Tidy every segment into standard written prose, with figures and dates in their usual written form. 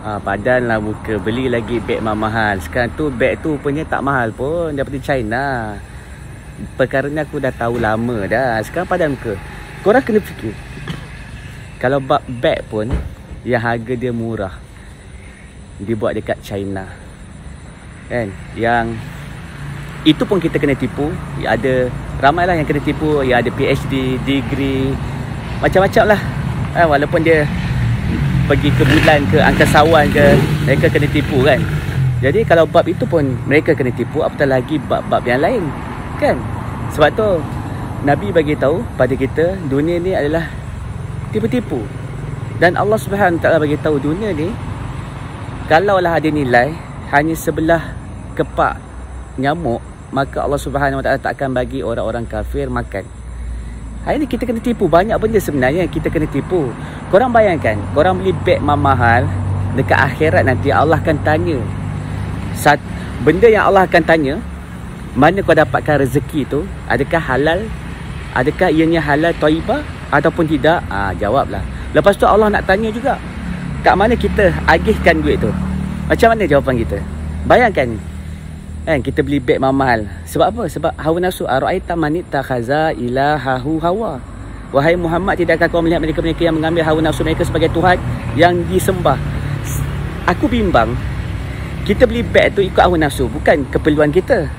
Padan lah muka. Beli lagi beg mahal. Sekarang tu beg tu punya tak mahal pun, daripada China. Perkara ni aku dah tahu lama dah. Sekarang padan muka. Korang kena fikir, kalau beg pun yang harga dia murah, dibuat dekat China kan, yang itu pun kita kena tipu. Ada ramai lah yang kena tipu, yang ada PhD, degree, macam-macam lah. Walaupun dia pergi ke bulan, ke angkasawan ke, mereka kena tipu kan. Jadi kalau bab itu pun mereka kena tipu, apatah lagi bab-bab yang lain kan. Sebab tu Nabi bagi tahu pada kita, dunia ni adalah tipu-tipu. Dan Allah Subhanahu Taala bagi tahu dunia ni, kalaulah ada nilai hanya sebelah kepak nyamuk, maka Allah Subhanahu Taala tak akan bagi orang-orang kafir makan. Hari ni kita kena tipu. Banyak benda sebenarnya kita kena tipu. Korang bayangkan, korang beli beg mahal, dekat akhirat nanti Allah akan tanya. Benda yang Allah akan tanya, mana kau dapatkan rezeki tu? Adakah halal? Adakah ianya halal thayyibah ataupun tidak? Jawablah. Lepas tu Allah nak tanya juga, kat mana kita agihkan duit tu? Macam mana jawapan kita? Bayangkan kan, kita beli beg mahal. Sebab apa? Sebab hawa nafsu. Ara'aita man ittakhaza ilahahu hawa. Wahai Muhammad, tidakkah kau melihat mereka-mereka yang mengambil hawa nafsu mereka sebagai Tuhan yang disembah? Aku bimbang, kita beli beg tu ikut hawa nafsu, bukan keperluan kita.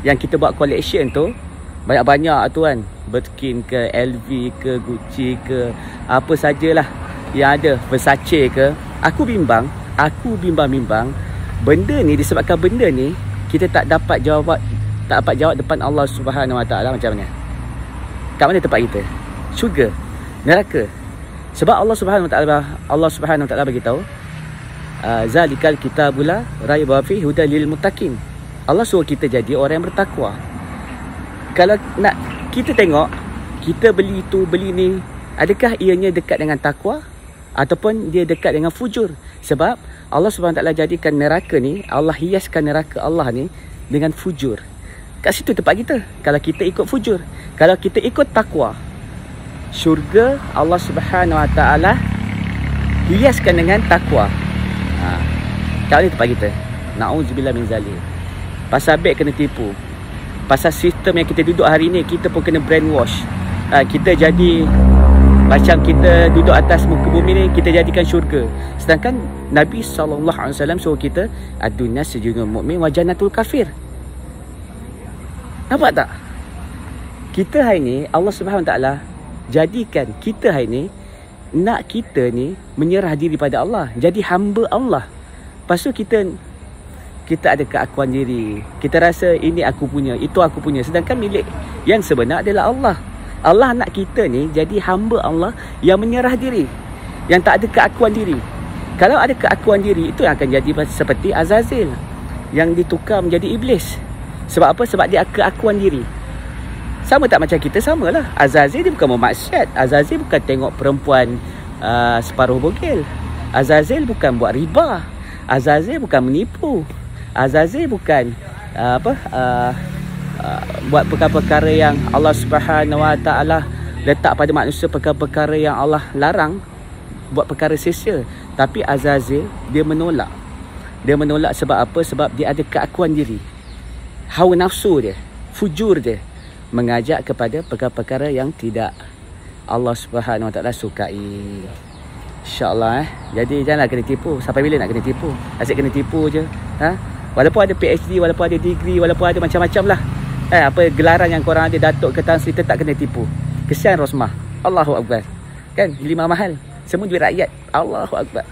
Yang kita buat collection tu banyak-banyak tu kan, Birkin ke, LV ke, Gucci ke, apa sajalah yang ada, Versace ke. Aku bimbang benda ni, disebabkan benda ni kita tak dapat jawab depan Allah Subhanahu Wa Taala. Macam mana? Kat mana tempat kita? Syurga, neraka? Sebab Allah Subhanahu Wa Taala bagi tahu, zalikal kitabul raiba fihi hudal lil muttaqin. Allah suruh kita jadi orang yang bertakwa. Kalau nak kita tengok, kita beli tu, beli ni, adakah ianya dekat dengan takwa ataupun dia dekat dengan fujur? Sebab Allah SWT jadikan neraka ni, Allah hiaskan neraka Allah ni dengan fujur. Kat situ tempat kita. Kalau kita ikut fujur, kalau kita ikut takwa, syurga Allah SWT hiaskan dengan takwa. Kat ni tempat kita. Na'udzubillah min zalik. Pasal beg kena tipu. Pasal sistem yang kita duduk hari ni, kita pun kena brainwash. Kita jadi macam kita duduk atas muka bumi ni, kita jadikan syurga. Sedangkan Nabi SAW suruh kita, ad-dunya sijnul mu'min wa jannatul kafir. Nampak tak? Kita hari ni, Allah SWT jadikan kita hari ni, nak kita ni menyerah diri pada Allah, jadi hamba Allah. Lepas tu kita ada keakuan diri. Kita rasa ini aku punya, itu aku punya. Sedangkan milik yang sebenar adalah Allah. Allah nak kita ni jadi hamba Allah yang menyerah diri, yang tak ada keakuan diri. Kalau ada keakuan diri, itu yang akan jadi seperti Azazil yang ditukar menjadi iblis. Sebab apa? Sebab dia keakuan diri. Sama tak macam kita? Samalah. Azazil dia bukan bermaksiat. Azazil bukan tengok perempuan separuh bogel. Azazil bukan buat riba. Azazil bukan menipu. Azazil bukan buat perkara-perkara yang Allah Subhanahu Wa Taala letak pada manusia, perkara-perkara yang Allah larang, buat perkara sia-sia. Tapi Azazil dia menolak. Dia menolak sebab apa? Sebab dia ada keakuan diri. Hawa nafsu dia, fujur dia, mengajak kepada perkara-perkara yang tidak Allah Subhanahu Wa Taala sukai. InsyaAllah Jadi janganlah kena tipu. Sampai bila nak kena tipu? Asyik kena tipu je. Walaupun ada PhD, walaupun ada degree, walaupun ada macam-macam lah, apa gelaran yang korang ada, Datuk ke Tan Sri, tetap kena tipu. Kesian Rosmah. Allahu Akbar. Kan, 5 mahal, semua duit rakyat. Allahu Akbar.